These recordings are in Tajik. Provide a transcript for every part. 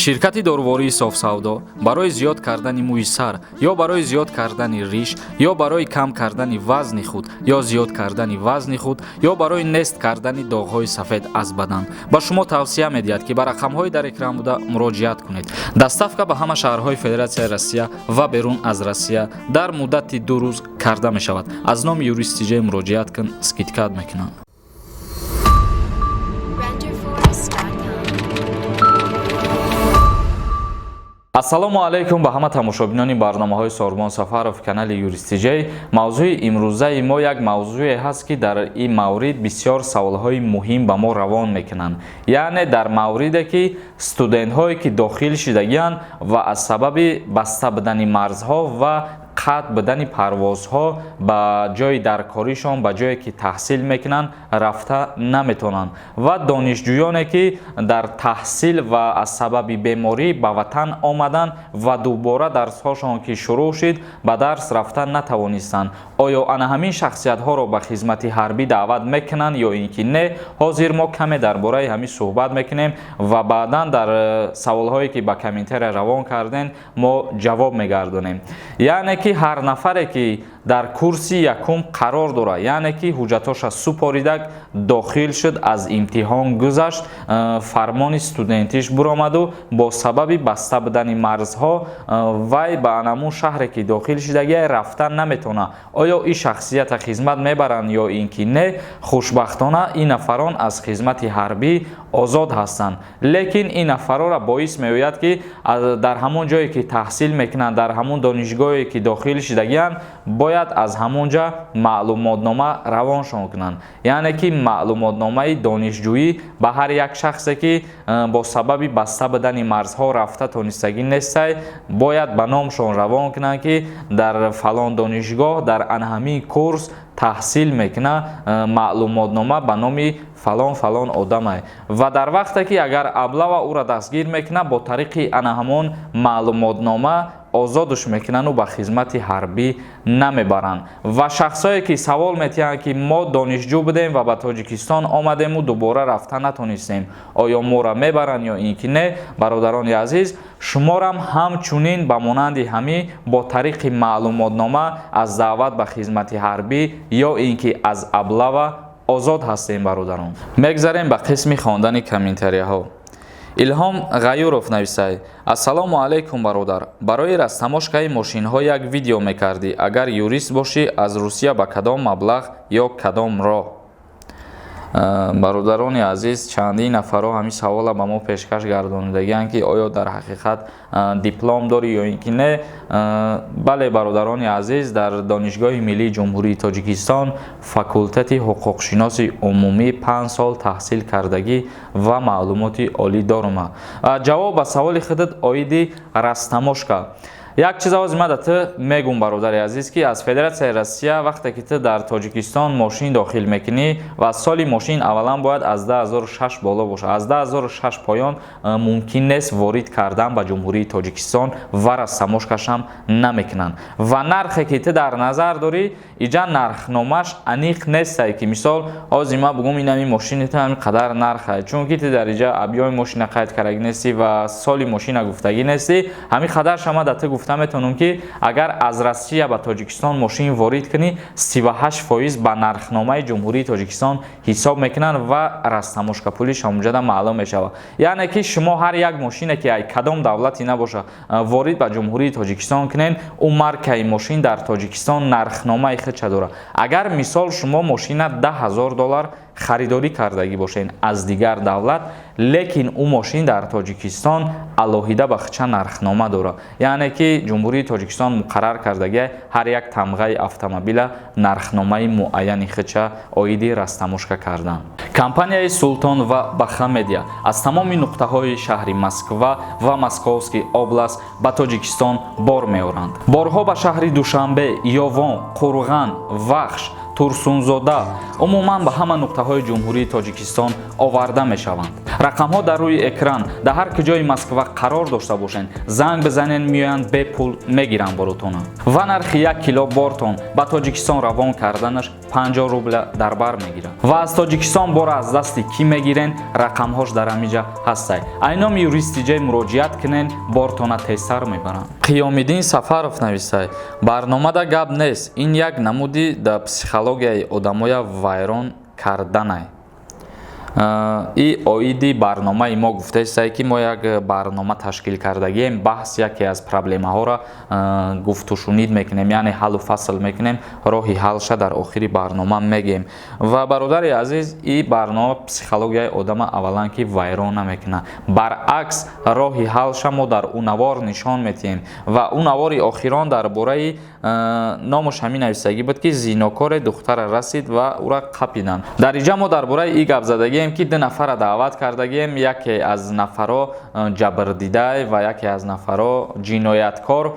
ширкати дорувории софсавдо барои зиёд кардани мӯи сар ё барои зиёд кардани риш ё барои кам кардани вазни худ ё зиёд кардани вазни худ ё барои нест кардани доғҳои сафед аз бадан ба шумо тавсия медиҳад ки ба рақамҳои дар экран буда муроҷиат кунед. Доставка ба ҳама шаҳрҳои Федератсияи Россия ва берун аз Россия дар муддати 2 рӯз карда мешавад. Аз номи юристи ҷей муроҷиат кун, скидкат мекунанд. ассалому алайкум ба ҳама тамошобинони барномаҳои Сорбон Сафаров канали Юристи Ҷей. Мавзӯи имрӯзаи мо як мавзӯе ҳаст ки дар ин маврид бисёр саволҳои муҳим ба мо равон мекунанд. Яъне дар мавриде ки студентҳое ки дохил шудагиянд ва аз сабаби баста будани марзҳо ва қатъ будани парвозҳо ба ҷои даркоришон ба ҷое ки таҳсил мекунанд рафта наметавонанд ва донишҷӯёне ки дар таҳсил ва аз сабаби беморӣ ба ватан омаданд ва дубора дарсҳошон ки шурӯъ шуд ба дарс рафта натавонистанд. оё ана ҳамин шахсиятҳоро ба хизмати ҳарбӣ даъват мекунанд ё ин ки не? ҳозир мо каме дар бораи ҳамин суҳбат мекунем ва баъдан дар саволҳое ки ба комментария равон кардем мо ҷавоб мегардонем. Яъне ки ҳар нафаре ки дар курси якум қарор дорад, яъне ки ҳуҷҷатоша супоридак дохил шуд, аз имтиҳон гузашт, фармони студентиш буромаду бо сабаби баста будани марзҳо вай ба анамун шаҳре ки дохил шудагия рафта наметавонад. оё ин шахсията хизмат мебаранд ё ин ки не? хушбахтона ин нафарон аз хизмати ҳарбӣ озод ҳастанд. лекин ин нафарора боис меояд ки дар ҳамон ҷое ки таҳсил мекунанд, дар ҳамон донишгоҳе ки дохил шудагиянд, бояд аз ҳамонҷа маълумотнома равоншон кунанд. яъне ки маълумотномаи донишҷӯӣ ба ҳар як шахсе ки бо сабаби баста будани марзҳо рафта тонистагӣ нестай, бояд ба номшон равон кунанд ки дар фалон донишгоҳ дар анҳамин курс таҳсил мекуна маълумотнома ба номи фалон одамай ва дар вақте ки агар аблава ура дастгир мекуна бо тариқи ана ҳамон маълумотнома озодуш мекунану ба хизмати ҳарбӣ намебаранд. ва шахсое ки савол метиҳанд ки мо донишҷӯ будем ва ба Тоҷикистон омадему дубора рафта натонистем, оё моро мебаранд ё ин ки не? Бародарони азиз, шуморам ҳамчунин ба монанди ҳамин бо тариқи маълумотнома аз даъват ба хизмати ҳарбӣ ё ин ки аз аблава озод ҳастем. бародарон, мегзарем ба қисми хондани комментарияҳо. илҳом ғаюров нависай: ассалому алайкум бародар, барои растамошкаи мошинҳо як видео мекардӣ. агар юрист бошӣ, аз Русия ба кадом маблағ ё кадом роҳ? бародарони азиз, чандин нафаро ҳамин савола ба мо пешкаш гардонидагиянд ки оё дар ҳақиқат диплом дорӣ ё ин ки не? бале бародарони азиз, дар донишгоҳи миллии ҷумҳурии Тоҷикистон факултати ҳуқуқшиноси умумӣ 5 сол таҳсил кардагӣ ва маълумоти олӣ дорам. ҷавоб ба саволи худат оиди растамошка. як чиз аз ма да ту мегум бародари азиз ки аз Федератсияи Россия вақте ки ту дар Тоҷикистон мошин дохил мекунӣ ва соли мошин аввалан бояд аз 2006 боло бошад. аз 2006 поён мумкин нест ворид кардан ба ҷумҳурии Тоҷикистон ва растамошкашам намекунанд. ва нархе ки ту дар назар дорӣ, иҷа нархномаш аниқ нестай ки мисол ҳозир ма бугум инами мошини ту ҳамин қадар нархай, чунки ту дар иҷа абёи мошина қайд карагӣ нестӣ ва соли мошина гуфтагӣ нестӣ. ҳамин қадар шама да ту гуфта метавонам ки агар аз Россия ба Тоҷикистон мошин ворид кунӣ, 38% ба нархномаи ҷумҳурии Тоҷикистон ҳисоб мекунанд ва растамошка пулиш ҳамонҷада маълум мешавад. яъне ки шумо ҳар як мошине ки ай кадом давлати набоша ворид ба ҷумҳурии Тоҷикистон кунен, ӯ маркаи мошин дар Тоҷикистон нархномаи худша дорад. агар мисол шумо мошина $10,000 харидорӣ кардагӣ бошед аз дигар давлат, лекин ӯ мошин дар Тоҷикистон алоҳида ба худша нархнома дорад. яъне ки ҷумҳурии Тоҷикистон муқаррар кардагӣ ҳар як тамғаи автомобила нархномаи муайяни худша оиди растамошка кардан. компанияи Султон ва Баха Медиа аз тамоми нуқтаҳои шаҳри Москва ва Московский област ба Тоҷикистон бор меоранд. борҳо ба шаҳри Душанбе, Ёвон, Қурған, Вахш, Турсунзода, умуман ба ҳама нуқтаҳои ҷумҳурии Тоҷикистон оварда мешаванд. рақамҳо дар рӯи экран дар ҳар куҷои москва қарор дошта бошед, занг бизанед меоянд бепул мегиранд боротона. ва нархи 1 кило бортон ба тоҷикистон равон карданаш 50 рубля дар бар мегирад. ва аз тоҷикистон бора аз дасти ки мегирен, рақамҳош дар ҳамиҷа ҳастай. айном юристиҷаи муроҷиат кунен, бортона тезтар мебаранд. қиёмиддин сафаров навистай: барномада гап нест, ин як намуди да психологияи одамоя вайрон карданай. и оиди барномаи мо гуфтаистае ки мо як барнома ташкил кардагием, баҳс яке аз проблемаҳоро гуфтушунид мекунем, яъне ҳаллу фасл мекунем, роҳи ҳалша дар охири барнома мегем. ва бародари азиз, и барнома психологияи одама аввалан ки вайрон намекунад. баръакс, роҳи ҳалша мо дар унавор нишон метиҳем. ва унавори охирон дар бораи номуш ҳамин нависагӣ буд ки зинокоре духтара расид ва ура қапиданд. дар иҷа мо дар бораи и гап задагием ки ду нафара даъват кардагием, яке аз нафаро ҷабрдидай ва яке аз нафаро ҷинояткор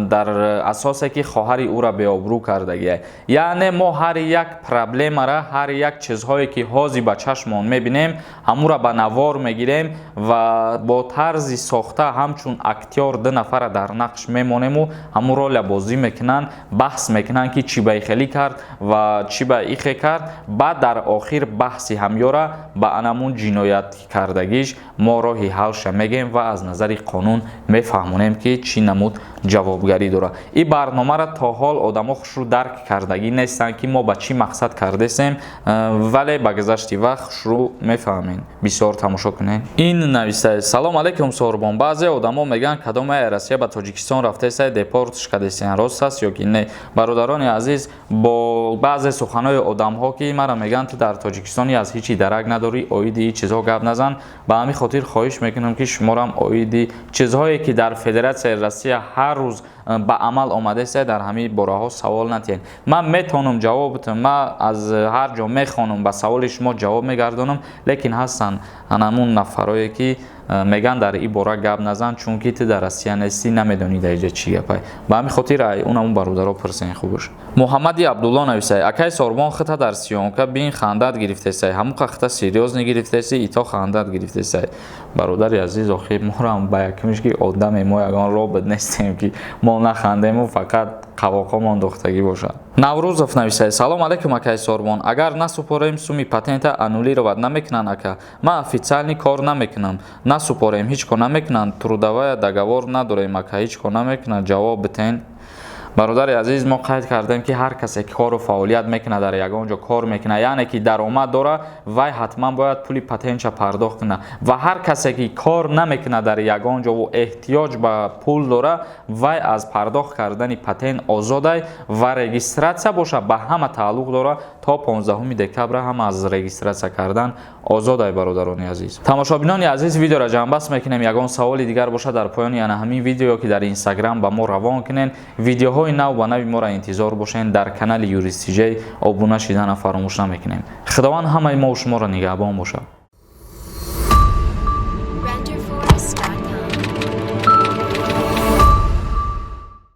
дар асосе ки хоҳари ура беобрӯ кардагия. яъне мо ҳар як проблемара, ҳар як чизҳое ки ҳози ба чашмон мебинем, ҳамура ба навор мегирем ва бо тарзи сохта ҳамчун актёр ду нафара дар нақш мемонему, ҳамуро лабозӣ мекунанд, баҳс мекунанд ки чӣ ба ихелӣ кард ва чӣ ба ихе кард. баъд дар охир баҳси ҳамёра ба анамун ҷиноят кардагиш мо роҳи ҳалша мегем ва аз назари қонун мефаҳмонем ки чӣ намуд ҷавобгарӣ дорад. ин барномаро то ҳол одамо хушрӯ дарк кардагӣ нестанд ки мо ба чӣ мақсад кардесем, вале ба гузашти вақт хушрӯ мефаҳмем. бисёр тамошо кунед. ин навистааст: салом алейкум Сорбон, баъзе одамо мегӯянд кадомаи Россия ба Тоҷикистон рафтааст, депортш кардесен, рост аст ё ки не? бародарони азиз, бо баъзе суханои одамҳо ки маро мегӯянд ту дар Тоҷикистони аз ҳичи дарак надорӣ, оиди чизҳо гап назан, ба ҳамин хотир хоҳиш мекунам ки шуморам оиди чизҳое ки дар Федератсияи Россия ҳар рӯз ба амал омадааст дар ҳамин бораҳо савол натиҳед. ман метавонам ҷавоб битам, ман аз ҳар ҷо мехонам ба саволи шумо ҷавоб мегардонам, лекин ҳастанд анамун нафарое ки меган дар ин бора гап назан, чунки ту дар Россия нестӣ, намедонӣ дар иҷа чӣ гапай. ба ҳамин хотир унамун бародаро пурсен хубаш. муҳаммади Абдулло нависай: акай Сорбон, хита дар сиёнка бин хандат гирифтесай, ҳамуқа хита серьёзни гирифтеси, ито хандат гирифтесай. бародари азиз, охир морам ба якимиш ки одаме, мо ягон робот нестем ки мо нахандему, фақат қавоқомон дохтагӣ бошад. Наврӯзов нависай: салом алейкум акай Сорбон, агар насупорем суми патента аннулировать намекунанд ака? ман официални кор намекунам, насупорем, ҳеҷ кор намекунанд, трудовая договор надорем ака, ҳеҷ кор намекунанд, ҷавоб битен. бародари азиз, мо қайд кардем ки ҳар касе ки кору фаъолият мекунад, дар ягон ҷо кор мекунад, яъне ки даромад дора, вай ҳатман бояд пули патентша пардохт кунад. ва ҳар касе ки кор намекунад дар ягон ҷо ва эҳтиёҷ ба пул дора, вай аз пардохт кардани патент озодай ва регистратсия боша ба ҳама тааллуқ дора. то 15 декабр ҳам аз регистратсия кардан озодай. бародарони азиз, тамошобинони азиз, видеоро ҷамъбаст мекунем. ягон саволи дигар боша дар поёни ана ҳамин видео ки дар Инстаграм ба мо равон кунен. видеоҳои нав ба нави моро интизор бошен. дар канали юристиҷей обуна шидана фаромӯш намекунем. худованд ҳамаи мо шуморо нигаҳбон бошад.